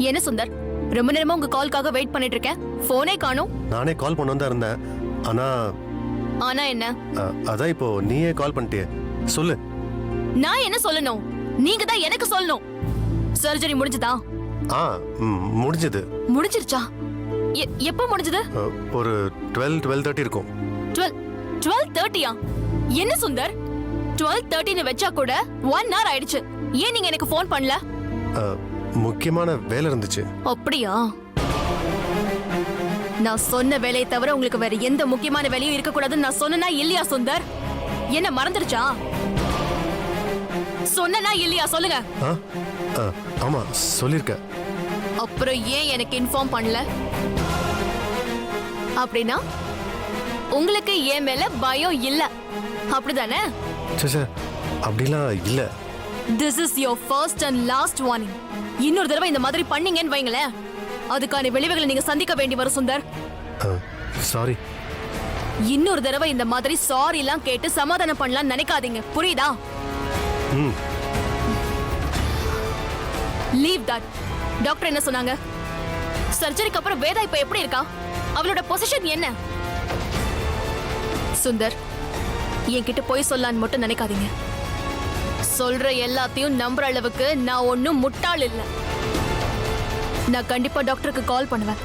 என்ன சுந்தர், ரொம்ப நேரமா உங்க கால்க்காக வெயிட் பண்ணிட்டு இருக்கேன். போனே காணோம். நானே கால் பண்ண தான் இருந்தேன். ஆனா என்ன? அதான் இப்போ நீயே கால் பண்ணிட்டியே, சொல்லு. நான் என்ன சொல்லணும்? நீங்க தான் எனக்கு சொல்லணும். சர்ஜரி முடிஞ்சதா? முடிஞ்சது. முடிஞ்சிருச்சா? எப்போ முடிஞ்சது? ஒரு 12:30 இருக்கும். 12:30யா? என்ன சுந்தர், 12:30ன்னு வெச்சா கூட 1 hour ஆயிடுச்சு. ஏன் நீங்க எனக்கு ஃபோன் பண்ணல? முக்கியமான வேலை இருந்துச்சு. அப்படியா? நான் சொன்ன வேலையை தவிர உங்களுக்கு வேற எந்த முக்கியமான வேலையும் இருக்க கூடாதுன்னு நான் சொன்னனா இல்லையா சுந்தர்? என்ன மறந்துருச்சா? சொன்னனா இல்லையா சொல்லுங்க. ஆமா சொல்லிருக்க. அப்புறம் ஏன் எனக்கு இன்ஃபார்ம் பண்ணல? அப்படின்னா உங்களுக்கு ஏன் மேல பயம் இல்ல, அப்படிதானே? அப்படிலாம் இல்ல. This is your first and last warning. இன்னொரு தடவை இந்த மாதிரி பண்ணீங்கன்னு வைங்களேன், அதுக்கான விளைவுகளை நீங்க சந்திக்க வேண்டி வரும் சுந்தர். சாரி. இன்னொரு தடவை இந்த மாதிரி சாரி எல்லாம் கேட்டு சமாதானம் பண்ணலாம் நினைக்காதீங்க, புரியுதா? Leave that. டாக்டர் என்ன சொன்னாங்க? சர்ஜரிக்கு அப்புறம் வேதா இப்ப எப்படி இருக்கா? அவளோட பொசிஷன் என்ன? சுந்தர், என்கிட்ட போய் சொல்லான்னு மட்டும் நினைக்காதீங்க. சொல்ற எல்லாத்தையும் நம்புற அளவுக்கு நான் ஒன்னும் முட்டாள் இல்ல. நான் கண்டிப்பா டாக்டருக்கு கால் பண்ணுவேன்.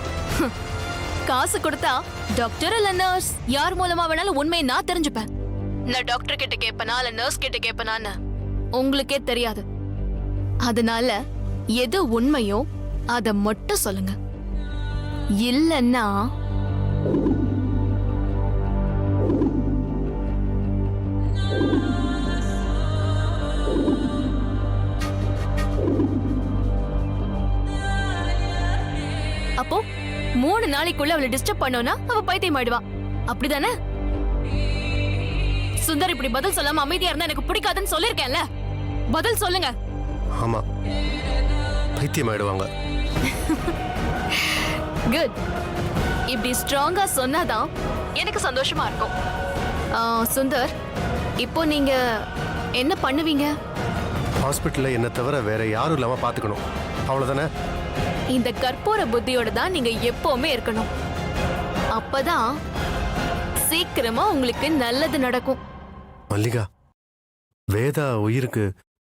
காசு கொடுத்தா டாக்டர் இல்ல நர்ஸ் யார் மூலமா வேணாலும் உண்மையை நான் தெரிஞ்சுப்பேன். நான் டாக்டர் கிட்ட கேட்பனா இல்ல நர்ஸ் கிட்ட கேட்பனான்னு உங்களுக்கே தெரியாது. அதனால எது உண்மையோ அத மட்டும் சொல்லுங்க. இல்லன்னா அப்போ 3 நாளைக்குள்ள அவளை டிஸ்டர்ப் பண்ணோம்னா அவ பைத்தியம் ஆயிடுவா, அப்படிதானே? சுந்தர், இப்படி பதில் சொல்லாம அமைதியா இருந்தா எனக்கு பிடிக்காதுன்னு சொல்லிருக்கேன்ல. பதில் சொல்லுங்க. ஆமா, பைத்தியம் ஆயிடுவாங்க. குட். இப்படி ஸ்ட்ராங்கா சொன்னாதான் எனக்கு சந்தோஷமா இருக்கும். சுந்தர், இப்போ நீங்க என்ன பண்ணுவீங்க? ஹாஸ்பிட்டல்ல என்ன தவிர வேற யாரும் இல்லாம பாத்துக்கணும், அவ்வளவுதானே? இந்த கற்பூர புத்தியோட தான் நீங்க எப்பவுமே இருக்கணும். அப்பதான் சீக்கிரமா உங்களுக்கு நல்லது நடக்கும். மல்லிகா, வேதா உயிருக்கு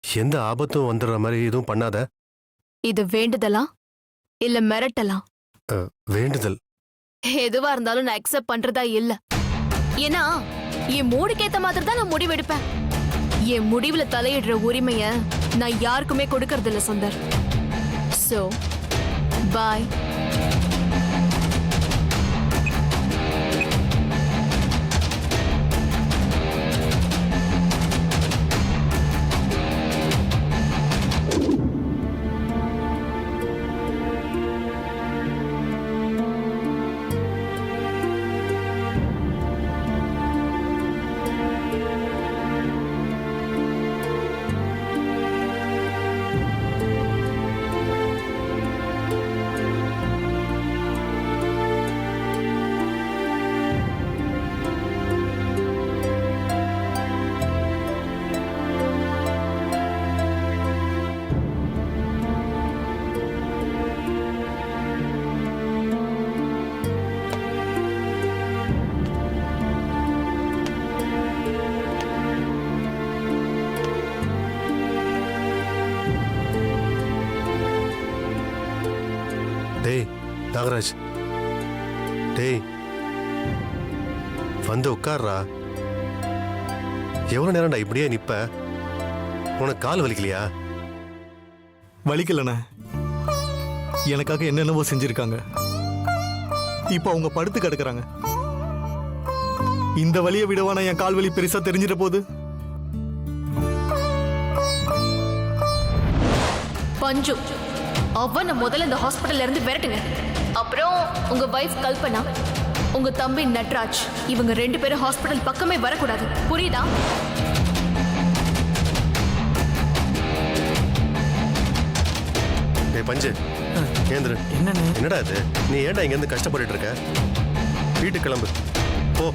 எந்த ஆபத்தும் வந்துடுற மாதிரி எதுவும் பண்ணாத. இது வேண்டுதலா இல்ல மிரட்டலா? வேண்டுதல். எதுவா இருந்தாலும் நான் அக்செப்ட் பண்றதா இல்ல. ஏன்னா என் மூடுக்கேத்த மாதிரி தான் நான் முடிவெடுப்பேன். என் முடிவுல தலையிடுற உரிமைய நான் யாருக்குமே கொடுக்கறது இல்ல சுந்தர். சோ பாய். டேய் நாகராஜ், டேய் வந்து உட்கார்றா. எவ்வளவு நேரம்டா இப்படியே நிப்ப? உனக்கு கால் வலிக்கலையா? வலிக்கலண்ணே, எனக்காக என்னென்னவோ செஞ்சிருக்காங்க. இப்போ அவங்க படுத்து கிடக்குறாங்க. இந்த வலியை விடவான என் கால் வலி பெருசா தெரிஞ்சிட போகுது. பஞ்சு, அவனை முதல்ல இந்த ஹாஸ்பிட்டல்ல இருந்து விரட்டுங்க. அப்புறம் உங்க வைஃப் கல்பனா, உங்க தம்பி நட்ராஜ், இவங்க 2 பேரும் ஹாஸ்பிட்டல் பக்கமே வரக்கூடாது, புரியுதா? பஞ்சு, ஏந்திரு. என்னடா இது? நீ ஏன்டா இங்க இருந்து கஷ்டப்பட்டு இருக்க? வீட்டுக்கு கிளம்பு போ.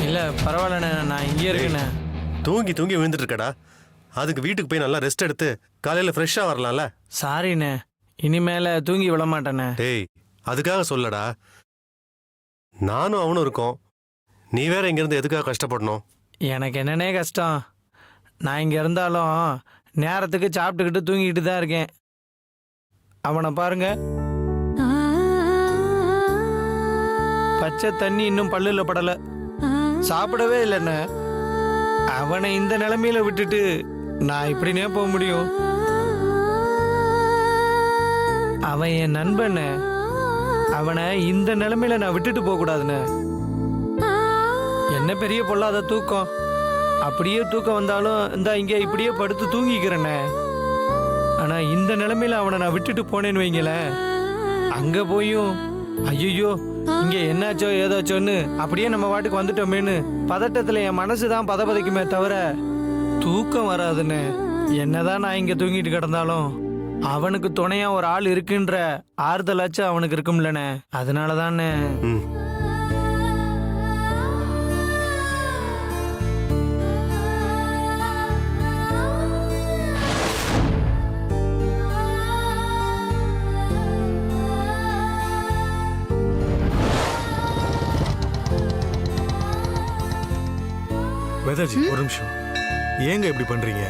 இல்ல பரவாயில்லண்ணே, நான் இங்கே இருக்கேண்ணே. தூங்கி தூங்கி விழுந்துட்டு இருக்கடா. அதுக்கு வீட்டுக்கு போய் நல்லா ரெஸ்ட் எடுத்து காலையில ஃப்ரெஷ்ஷா வரலாம்ல. சாரிண்ணே, இனிமேல தூங்கி விட மாட்டேனே. டேய் அதுக்காக சொல்லடா. நானும் அவனும் இருக்கோம். நீ வேற இங்கிருந்து எதுக்காக கஷ்டப்படணும்? எனக்கு என்னன்னே கஷ்டம். நான் இங்கே இருந்தாலும் நேரத்துக்கு சாப்பிட்டுக்கிட்டு தூங்கிக்கிட்டு தான் இருக்கேன். அவனை பாருங்க, பச்சை தண்ணி இன்னும் பல்லுல படலை, சாப்பிடவே இல்லைண்ணே. அவனை இந்த நிலைமையில விட்டுட்டு நான் இப்படினே போக முடியும்? அவன் என் நண்பன். அவனை இந்த நிலைமையில நான் விட்டுட்டு போக கூடாதுண்ணே. என்ன பெரிய பொல்லாத தூக்கம். அப்படியே தூக்கம் வந்தாலும் இந்த இங்கே இப்படியே படுத்து தூங்கிக்கிறேண்ணே. ஆனா இந்த நிலைமையில அவனை நான் விட்டுட்டு போனேன்னு வைங்களேன், அங்க போயும் ஐயோ இங்க என்னாச்சோ ஏதாச்சோன்னு அப்படியே நம்ம வாட்டுக்கு வந்துட்டோமேன்னு பதட்டத்துல என் மனசு தான் பதபதைக்குமே தவிர தூக்கம் வராதுன்னு. என்னதான் நான் இங்க தூங்கிட்டு கிடந்தாலும் அவனுக்கு துணையா ஒரு ஆள் இருக்குன்ற ஆறுதலாச்சும் அவனுக்கு இருக்கும்லண்ணே. அதனாலதானே. ம். வேதாஜி ஒரு நிமிஷம். ஏங்க இப்படி பண்றீங்க?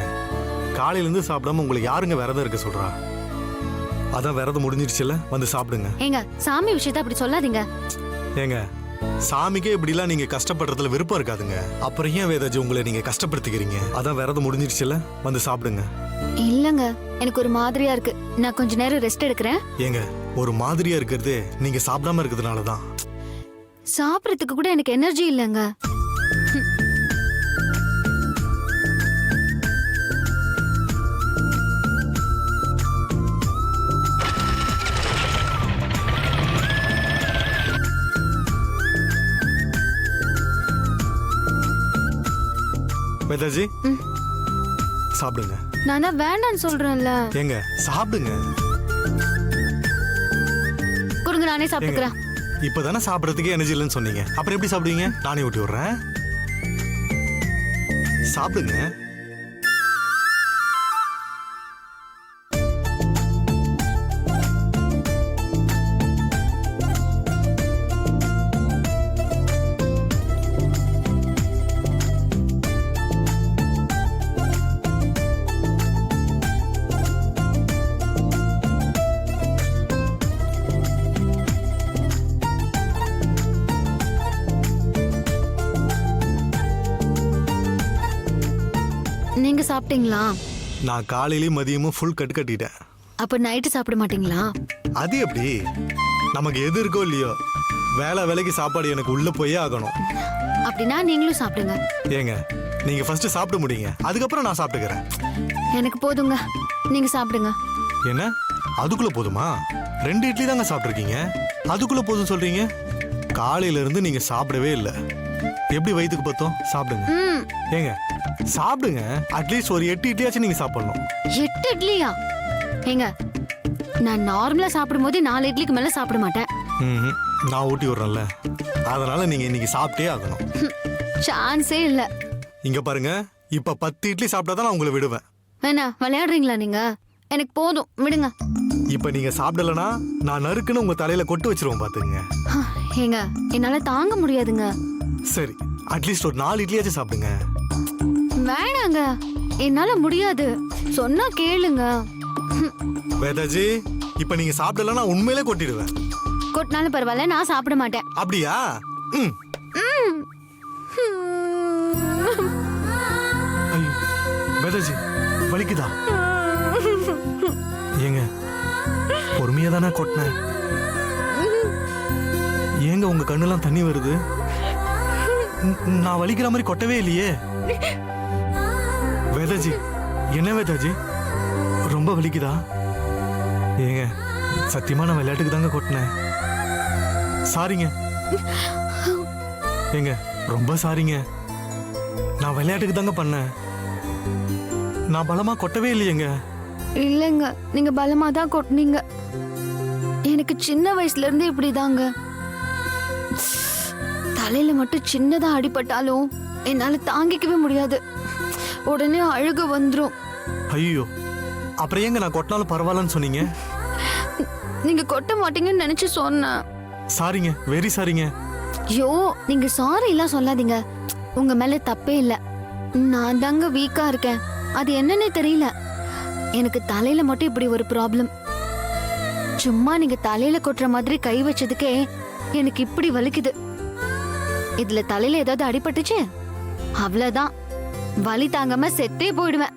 காலையில இருந்து சாப்பிடாம உங்களுக்கு யாருங்க விரதம் இருக்க சொல்றா? அதான் விரதம் முடிஞ்சிருச்சுல, வந்து சாப்பிடுங்க. ஏங்க சாமி விஷயத்த அப்படி சொல்லாதீங்க. ஏங்க சாமிக்கே இப்படிலாம் நீங்க கஷ்டப்படுறதுல விருப்பம் இருக்காதுங்க. அப்புறம் ஏன் வேதாஜி உங்களை நீங்க கஷ்டப்படுத்திக்கிறீங்க? அதான் விரதம் முடிஞ்சிருச்சுல, வந்து சாப்பிடுங்க. இல்லங்க, எனக்கு ஒரு மாதிரியா இருக்கு. நான் கொஞ்ச நேரம் ரெஸ்ட் எடுக்கிறேன். ஏங்க ஒரு மாதிரியா இருக்கிறது நீங்க சாப்பிடாம இருக்கிறதுனால தான். சாப்பிடறதுக்கு கூட எனக்கு எனர்ஜி இல்லைங்க. வேதாஜி சாப்பிடுங்க. நான் தான் வேண்டான்னு சொல்றேன்ல. ஏங்க சாப்பிடுங்க. கொடுங்க, நானே சாப்பிட்டுக்கிறேன். இப்பதானே சாப்பிடறதுக்கே எனர்ஜி இல்லைன்னு சொன்னீங்க, அப்புறம் எப்படி சாப்பிடுவீங்க? நானே ஊட்டி விடுறேன், சாப்பிடுங்க. நீங்க சாப்பிட்டீங்களா? நான் காலையிலயும் மதியமும் ஃபுல் கட்டு கட்டிட்டேன். அப்ப நைட்டு சாப்பிட மாட்டீங்களா? அது எப்படி? நமக்கு எது இருக்கோ இல்லையோ, வேலைக்கு சாப்பாடு எனக்கு உள்ள போயே ஆகணும். அப்படின்னா நீங்களும் சாப்பிடுங்க. ஏங்க நீங்க ஃபர்ஸ்ட் சாப்பிட முடியுங்க, அதுக்கப்புறம் நான் சாப்பிட்டுக்கிறேன். எனக்கு போதுங்க, நீங்க சாப்பிடுங்க. என்ன அதுக்குள்ள போதுமா? 2 இட்லி தாங்க சாப்பிட்டுருக்கீங்க, அதுக்குள்ள போதும் சொல்றீங்க? காலையில இருந்து நீங்க சாப்பிடவே இல்லை, எப்படி வயிற்றுக்கு பார்த்தோம்? சாப்பிடுங்க. ஏங்க சாப்பிடுங்க, அட்லீஸ்ட் ஒரு 8 இட்லியாச்சும் நீங்க சாப்பிடணும். 8 இட்லியா? ஏங்க நான் நார்மலா சாப்பிடும்போது 4 இட்லிக்கு மேல சாப்பிட மாட்டேன். நான் ஊட்டி விடுறேன்ல, அதனால நீங்க இன்னைக்கு சாப்பிட்டே ஆகணும். சான்ஸே இல்ல. இங்க பாருங்க, இப்ப 10 இட்லி சாப்பிட்டாதான் நான் உங்களை விடுவேன். வேணா விளையாடுறீங்களா நீங்க? எனக்கு போதும், விடுங்க. இப்ப நீங்க சாப்பிடலனா நான் நறுக்குன்னு உங்க தலையில கொட்டு வச்சிருவோம் பாத்துங்க. ஏங்க என்னால தாங்க முடியாதுங்க. சரி, அட்லீஸ்ட் ஒரு 4 இட்லியாச்சும் சாப்பிடுங்க. வேணாங்க, என்னால முடியாது, சொன்னா கேளுங்க. வேதாஜி இப்ப நீங்க சாப்பிடலனா உண்மையிலே கொட்டிடுவேன். கொட்டினாலும் பரவாயில்ல, நான் சாப்பிட மாட்டேன். அப்படியா? ஐயோ வேதாஜி வலிக்குதா? ஏங்க பொறுமையா தானே கொட்டினேன். ஏங்க உங்க கண்ணெல்லாம் தண்ணி வருது? நான் வலிக்கிற மாதிரி கொட்டவே இல்லையே. வேதாஜி என்ன வேதாஜி, ரொம்ப வலிக்குதா? ஏங்க சத்தியமா நான் விளையாட்டுக்கு தாங்க கொட்டினேன். சாரிங்க. ஏங்க ரொம்ப சாரிங்க, நான் விளையாட்டுக்கு தாங்க பண்ணேன், நான் பலமா கொட்டவே இல்லையேங்க. இல்லைங்க, நீங்க பலமா தான் கொட்டினீங்க. எனக்கு சின்ன வயசுல இருந்து இப்படிதாங்க. தலையில மட்டும் சின்னதா அடிபட்டாலும் என்னால தாங்கிக்கவே முடியாது, உடனே அழுக வந்துரும். ஐயோ, அப்புறம் ஏங்க நான் கொட்டினாலும் பரவாயில்லன்னு சொன்னீங்க? நீங்க கொட்ட மாட்டீங்கன்னு நினைச்சு சொன்னேன். சாரிங்க, வெரி சாரிங்க. ஐயோ, நீங்க சாரி எல்லாம் சொல்லாதீங்க. உங்க மேல தப்பே இல்ல. நான் தாங்க வீக்கா இருக்கேன். அது என்னன்னே தெரியல. எனக்கு தலையில மட்டும் இப்படி ஒரு ப்ராப்ளம். சும்மா நீங்க தலையில கொட்டுற மாதிரி கை வச்சதுக்கே எனக்கு இப்படி வலிக்குது. இதுல தலையில ஏதாவது அடிபட்டுச்சு அவ்வளவுதான், வலி தாங்காம செத்தே போயிடுவேன்.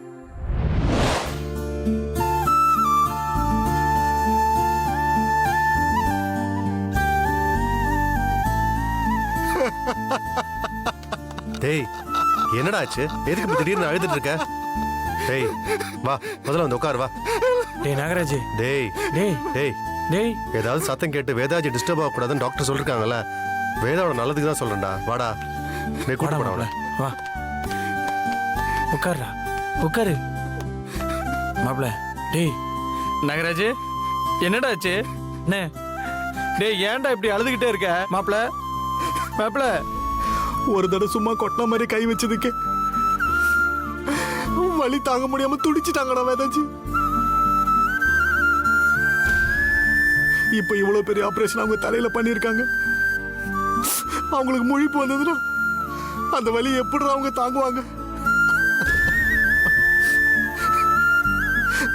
டேய் என்னடா ஆச்சு? எதுக்கு இப்ப திடீர்னு அழுதுட்டு இருக்க? டேய் வா, முதல்ல வந்து உட்காரு வா. டேய் நாகராஜ், டேய் டேய் டேய் டேய், ஏதாவது சத்தம் கேட்டு வேதாஜி டிஸ்டர்ப் ஆகக்கூடாதுன்னு டாக்டர் சொல்லிருக்காங்கல்ல. வேதாவோட நல்லதுக்கு தான் சொல்றேன்டா. வாடா, டேய் கூட்டு போடா அவளை. வா உட்காருடா, உட்காரு மாப்பிள. டேய் நாகராஜ், என்னடா ஆச்சு? என்ன டேய், ஏன்டா இப்படி அழுதுகிட்டே இருக்க? மாப்பிள மாப்பிள, ஒரு தடவை சும்மா கொட்டின மாதிரி கை வச்சதுக்கு வலி தாங்க முடியாம துடிச்சிட்டாங்கடா வேதாஜி. இப்ப இவ்வளவு பெரிய ஆபரேஷன் அவங்க தலையில பண்ணிருக்காங்க. அவங்களுக்கு முழிப்பு வந்ததுன்னா அந்த வலி எப்படி அவங்க தாங்குவாங்க?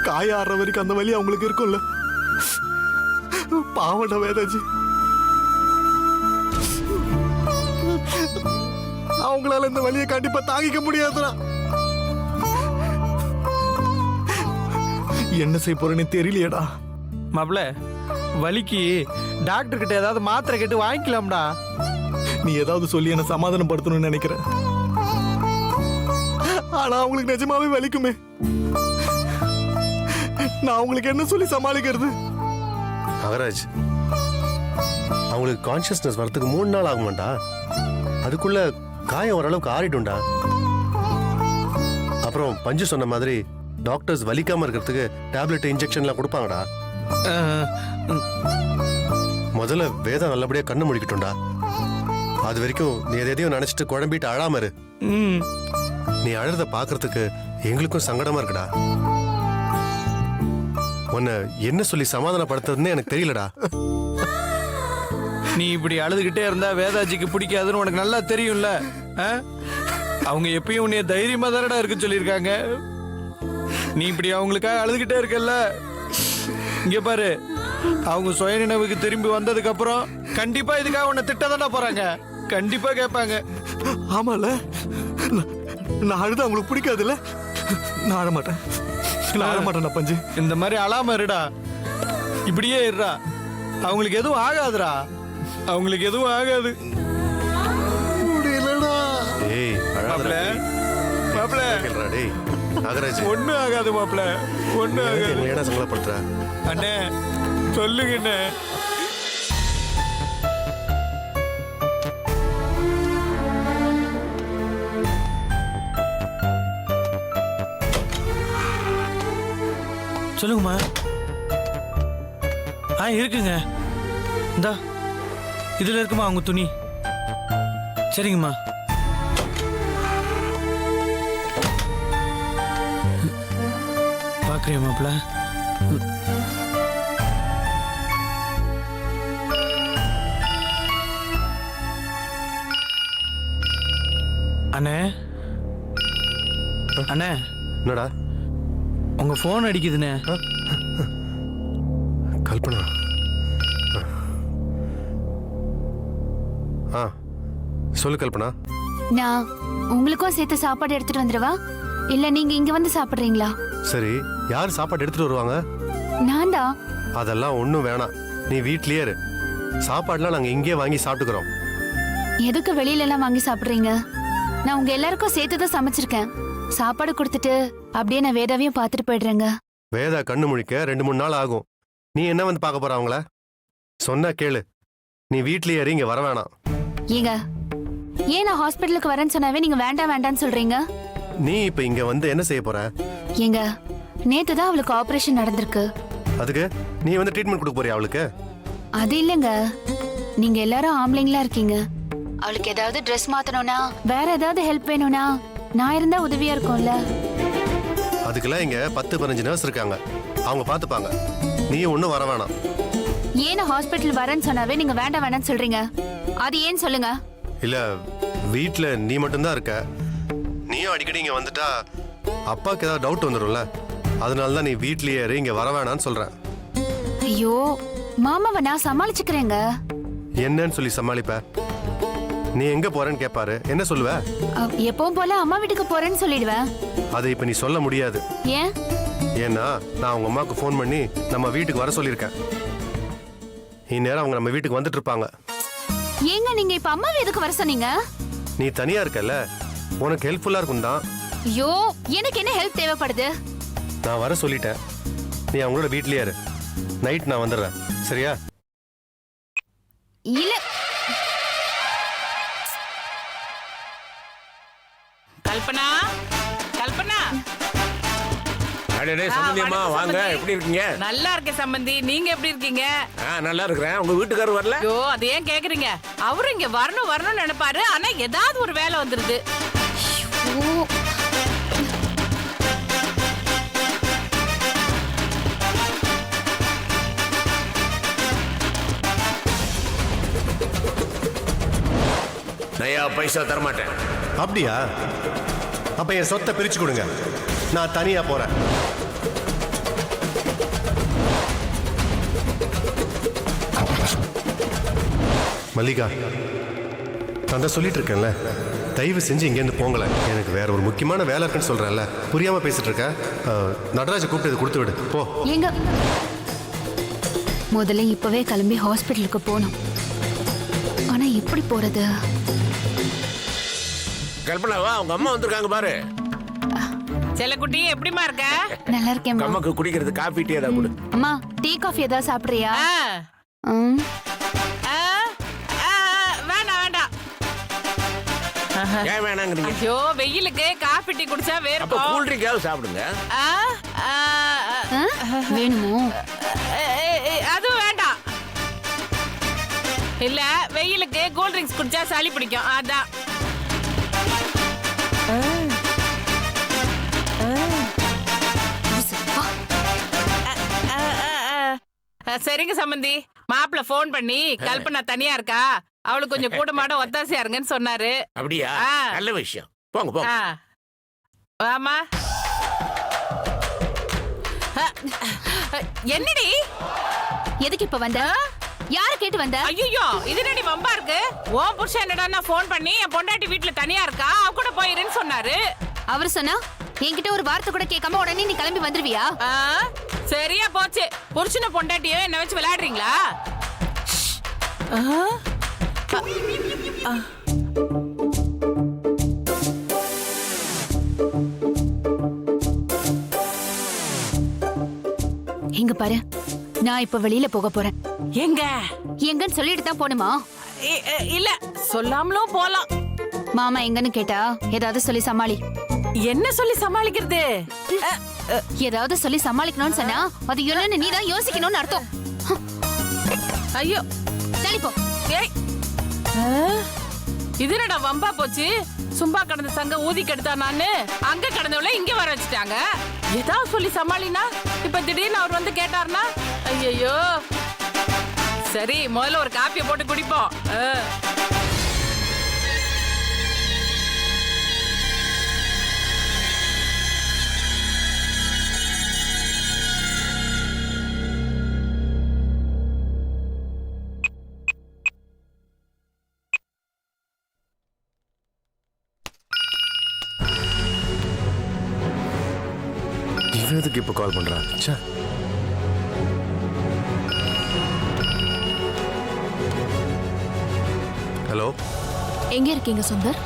காய ஆடுற வரைக்கும் அந்த வலி அவங்களுக்கு இருக்கும்ல. பாவண்டா வேதாஜி. அவங்களால இந்த வலியை கண்டிப்பா தாங்கிக்க முடியாதுடா. என்ன செய்ய போறேன்னு தெரியலையேடா. மாப்பிள, வலிக்கு டாக்டர் கிட்ட ஏதாவது மாத்திரை கேட்டு வாங்கிக்கலாம்டா. நீ ஏதாவது சொல்லி என்ன சமாதானப்படுத்தணும்னு நினைக்கிற. ஆனா அவங்களுக்கு நிஜமாவே வலிக்குமே. நான் அவங்களுக்கு என்ன சொல்லி சமாளிக்கிறது? நாகராஜ், அவங்களுக்கு கான்சியஸ்னஸ் வரதுக்கு 3 நாள் ஆகுமாண்டா. அதுக்குள்ள காயம் ஓரளவுக்கு ஆறிடும்டா. அப்புறம் பஞ்சு சொன்ன மாதிரி டாக்டர்ஸ் வலிக்காம இருக்கிறதுக்கு டேப்லெட் இன்ஜெக்ஷன்லாம் கொடுப்பாங்கடா. முதல்ல வேதா நல்லபடியா கண்ணு முடிக்கட்டும்டா. அது வரைக்கும் நீ எதையும் நினைச்சிட்டு குழம்பிட்டு அழாம இரு. நீ அழுறத பாக்குறதுக்கு எங்களுக்கும் சங்கடமா இருக்குடா. உன்னை என்ன சொல்லி சமாதானப்படுத்துறதுன்னு எனக்கு தெரியலடா. நீ இப்படி அழுதுகிட்டே இருந்தா வேதாஜிக்கு பிடிக்காதுன்னு உனக்கு நல்லா தெரியும்ல. அவங்க எப்பயும் உன்னைய தைரியமா தானடா இருக்க சொல்லியிருக்காங்க. நீ இப்படி அவங்களுக்காக அழுதுகிட்டே இருக்கல்ல. இங்க பாரு, அவங்க சுய நினைவுக்கு திரும்பி வந்ததுக்கு அப்புறம் கண்டிப்பா இதுக்காக உன்னை திட்டதானே போறாங்க. கண்டிப்பா கேட்பாங்க. ஆமால, நான் அழுது அவங்களுக்கு பிடிக்காதுல்ல. நான் அழ மாட்டேன், நான் அழ மாட்டேன்டா பஞ்சு. இந்த மாதிரி அழாம இருடா, இப்படியே இருடா. அவங்களுக்கு எதுவும் ஆகாதுடா, அவங்களுக்கு எதுவும் ஆகாது. முடியலடா. ஏய் மாப்பிள மாப்பிள, கேளுடா டேய். நாகராஜ், ஒண்ணு ஆகாது மாப்பிள, ஒண்ணு ஆகாது. ஏன்னா சங்கடப்படுத்துற? அண்ணே சொல்லுங்க அண்ணே. சொல்லுங்கம்மா. இருக்குங்க, இந்தா இதுல இருக்குமா அவங்க துணி. சரிங்கம்மா. பாக்குறியா மாப்பிள்ள? அண்ணே அண்ணே, என்னடா உங்க போன் அடிக்குதுண்ணே. கல்பனா. சொல்லு கல்பனா. நான் உங்களுக்கும் சேர்த்து சாப்பாடு எடுத்துட்டு வந்துடுவா, இல்ல நீங்க இங்க வந்து சாப்பிடுறீங்களா? சரி, யார் சாப்பாடு எடுத்துட்டு வருவாங்க? நான் தான். அதெல்லாம் ஒன்றும் வேணாம், நீ வீட்லயே இரு. சாப்பாடுலாம் நாங்கள் இங்கேயே வாங்கி சாப்பிட்டுக்கிறோம். எதுக்கு வெளியில எல்லாம் வாங்கி சாப்பிடுறீங்க? நான் உங்க எல்லாருக்கும் சேர்த்து தான் சமைச்சிருக்கேன். சாப்பாடு கொடுத்துட்டு அப்படியே நான் வேதாவையும் பார்த்துட்டு போயிடுறேங்க. வேதா கண்ணு முழிக்க 2-3 நாள் ஆகும். நீ என்ன வந்து பார்க்க போற அவங்கள? சொன்னா கேளு, நீ வீட்லயே இரு, இங்க வர வேணாம். ஏங்க, ஏன் நான் ஹாஸ்பிட்டலுக்கு வரேன்னு சொன்னாவே நீங்க வேண்டாம் வேண்டாம்னு சொல்றீங்க? நீ இப்ப இங்க வந்து என்ன செய்ய போற? ஏங்க, நேத்து தான் அவளுக்கு ஆபரேஷன் நடந்திருக்கு. அதுக்கு நீ வந்து ட்ரீட்மெண்ட் கொடுக்க போறியா அவளுக்கு? அது இல்லைங்க, நீங்க எல்லாரும் ஆம்பளைங்களா இருக்கீங்க. அவளுக்கு ஏதாவது ட்ரெஸ் மாத்தணும்னா, வேற ஏதாவது ஹெல்ப் வேணும்னா நான் இருந்தா உதவியா இருக்கும்ல. அதுக்கெல்லாம் இங்க 10-15 நர்ஸ் இருக்காங்க, அவங்க பாத்துப்பாங்க. நீ ஒன்றும் வர வேணாம். ஏன் ஹாஸ்பிட்டல் வரேன்னு சொன்னாவே நீங்க வேண்டாம் வேணாம்னு சொல்றீங்க? அது ஏன் சொல்லுங்க. இல்ல வீட்டில் நீ மட்டும்தான் இருக்க. நீயும் அடிக்கடி இங்கே வந்துட்டா அப்பாவுக்கு ஏதாவது டவுட் வந்துடும்ல. அதனால தான் நீ வீட்லயே இரு, இங்கே வர வேணான்னு சொல்கிறேன். ஐயோ மாமாவை நான் சமாளிச்சுக்கிறேங்க. என்னன்னு சொல்லி சமாளிப்ப? நீ எங்கே போறேன்னு கேட்பாரு, என்ன சொல்லுவ? எப்பவும் போல அம்மா வீட்டுக்கு போறேன்னு சொல்லிடுவேன். அதை இப்போ நீ சொல்ல முடியாது. ஏன்? ஏன்னா நான் அவங்க அம்மாவுக்கு ஃபோன் பண்ணி நம்ம வீட்டுக்கு வர சொல்லியிருக்கேன். இந்நேரம் அவங்க நம்ம வீட்டுக்கு வந்துட்டு இருப்பாங்க. ஏங்க நீங்க இப்ப அம்மா எதுக்கு வர சொன்னீங்க? நீ தனியா இருக்கல்ல, உனக்கு ஹெல்ப்ஃபுல்லா இருக்கும் தான். ஐயோ எனக்கு என்ன ஹெல்ப் தேவைப்படுது? நான் வர சொல்லிட்டேன், நீ அவங்களோட வீட்லயே இரு. நைட் நான் வந்துடுறேன், சரியா? இல்ல கல்பனா, கல்பனா. அடடே சம்பந்தி அம்மா, வணக்கம் வாங்க. சம்பந்தி. எப்படி இருக்கீங்க? நல்லா இருக்கேன் சம்பந்தி, நீங்க எப்படி இருக்கீங்க? நல்லா இருக்கிறேன். உங்க வீட்டுக்காரர் வரல? ஐயோ அது ஏன் கேக்குறீங்க? அவரு இங்க வரணும்னு நினைப்பாரு, ஆனா ஏதாவது ஒரு வேலை வந்துருது. ஓ நையா பைசா தரமாட்டேன். அப்படியா? அப்ப என் சொத்தை பிரிச்சு கொடுங்க, நான் தனியா போறேன். மல்லிகா, நான் தான் சொல்லிட்டு இருக்கேன்ல, தயவு செஞ்சு இங்கேருந்து போங்கல. எனக்கு வேற ஒரு முக்கியமான வேலை இருக்குன்னு சொல்றேன்ல, புரியாம பேசிட்டு இருக்க. நடராஜை கூப்பிட்டு இதை கொடுத்து விடு, போ. எங்க முதல்ல இப்பவே கிளம்பி ஹாஸ்பிட்டலுக்கு போகணும். ஆனா எப்படி போறது? கல்பனாவா, அவங்க அம்மா வந்திருக்காங்க பாரு. செல்லக்குட்டி எப்படிமா இருக்க? நல்லா இருக்கேன். அம்மாக்கு குடிக்கிறது காஃபி டீ ஏதாவது கொடு. அம்மா டீ காஃபி ஏதாவது சாப்பிடுறியா? ஆ, ம். ஆ, ஆ, வேண்டாம் வேண்டாம். ஏன் வேணாங்கிறீங்க? ஐயோ வெயிலுக்கு காஃபி டீ குடிச்சா அப்ப வேர்க்கும். கூல் ட்ரிங்காவது சாப்பிடுங்க. ஆ, ஆ, ஆ? வேணுமோ? அதுவும் வேண்டாம். இல்ல வெயிலுக்கு கூல் ட்ரிங்க்ஸ் குடிச்சா சளி பிடிக்கும், அதான். சரிங்க சம்பந்தி, மாப்பிள்ள போன் பண்ணி கல்பனா தனியா இருக்கா, அவளுக்கு கொஞ்சம் கூட்டமாட ஒத்தாசையா இருங்கன்னு சொன்னாரு. அப்படியா? ஆ. நல்ல விஷயம். போங்க போங்க. ஆமா. என்னடி எதுக்கு இப்ப வந்த? யார கேட்டு வந்த? ஐயோ இது என்னடி வம்பா இருக்கு? உன் புருஷன் என்னடா போன் பண்ணி என் பொண்டாட்டி வீட்டுல தனியா இருக்கா, அவ கூட போயிருன்னு சொன்னாரு. அவர் சொன்னா என்கிட்ட ஒரு வார்த்தை கூட கேட்காம உடனே நீ கிளம்பி வந்துருவியா? ஆ, சரியா போச்சு. புருஷனை பொண்டாட்டியோ என்ன வச்சு விளையாடுறீங்களா? இங்க பாரு, நான் இப்ப வெளியில போக போறேன். எங்க? எங்கன்னு சொல்லிட்டு தான் போணுமா? இல்ல சொல்லாமலும் போலாம். மாமா எங்கன்னு கேட்டா ஏதாவது சொல்லி சமாளி. என்ன சொல்லி சமாளிக்கிறது? ஏதாவது சொல்லி சமாளிக்கணும்னு சொன்னா அது என்னன்னு நீ தான் யோசிக்கணும்னு அர்த்தம். ஐயோ தள்ளிப்போ. ஏய், இது என்னடா வம்பா போச்சு? சும்மா கடந்த சங்க ஊதி கெடுத்தா நானு, அங்க கடந்தவளை இங்க வர வச்சுட்டாங்க. ஏதாவது சொல்லி சமாளினா இப்ப திடீர்னு அவர் வந்து கேட்டாருன்னா, ஐயோ. சரி முதல்ல ஒரு காப்பியை போட்டு குடிப்போம். எதுக்கு இப்போ கால் பண்றா? ச்சே. ஹலோ, எங்க இருக்கீங்க சுந்தர்?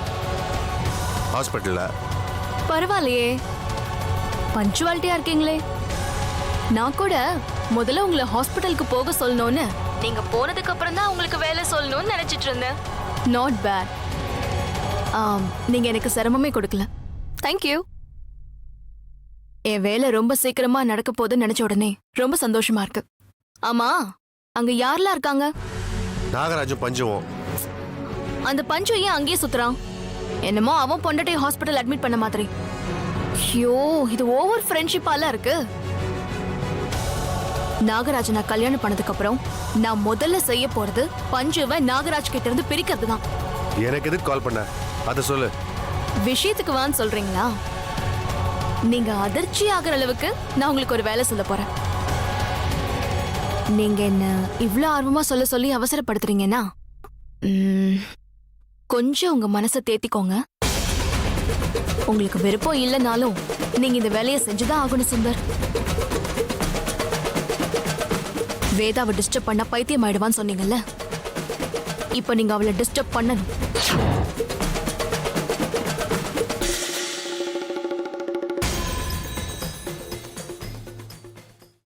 ஹாஸ்பிட்டல்ல. பரவாயில்லையே, பஞ்சுவாலிட்டியா இருக்கீங்களே. நான் கூட முதல்ல உங்களை ஹாஸ்பிட்டலுக்கு போக சொல்லணும்னு, நீங்க போனதுக்கு அப்புறம் தான் உங்களுக்கு வேலை சொல்லணும்னு நினைச்சிட்டு இருந்தேன். Not bad. நீங்க எனக்கு சிரமமே கொடுக்கல. தேங்க்யூ. என் வேலை ரொம்ப சீக்கிரமா நடக்க போகுதுன்னு நினைச்ச உடனே ரொம்ப சந்தோஷமா இருக்கு. ஆமா, அங்க யாரெல்லாம் இருக்காங்க? நாகராஜும் பஞ்சுவும். அந்த பஞ்சு ஏன் அங்கேயே சுத்துறான்? என்னமோ அவன் பொண்டாட்டி ஹாஸ்பிட்டல் அட்மிட் பண்ண மாதிரி. ஐயோ, இது ஓவர் ஃப்ரெண்ட்ஷிப்பால இருக்கு. நாகராஜனை கல்யாணம் பண்ணதுக்கு அப்புறம் நான் முதல்ல செய்ய போறது பஞ்சுவை நாகராஜ் கிட்ட இருந்து பிரிக்கிறது தான். எனக்கு எதுக்கு கால் பண்ண அதை சொல்லு. விஷயத்துக்கு வான்னு சொல்றீங்களா? நீங்க அதிர்ச்சி ஆகிற அளவுக்கு நான் உங்களுக்கு ஒரு வேலை சொல்ல போறேன். நீங்க என்ன இவ்ளோ ஆர்வமா சொல்ல சொல்லி அவசரப்படுத்துறீங்கன்னா கொஞ்சம் உங்க மனசை தேத்திக்கோங்க. உங்களுக்கு விருப்பம் இல்லைனாலும் நீங்க இந்த வேலையை செஞ்சுதான் ஆகணும் சுந்தர். வேதாவை டிஸ்டர்ப் பண்ண பைத்தியம் ஆயிடுவான்னு சொன்னீங்கல்ல, இப்ப நீங்க அவளை டிஸ்டர்ப் பண்ணணும்.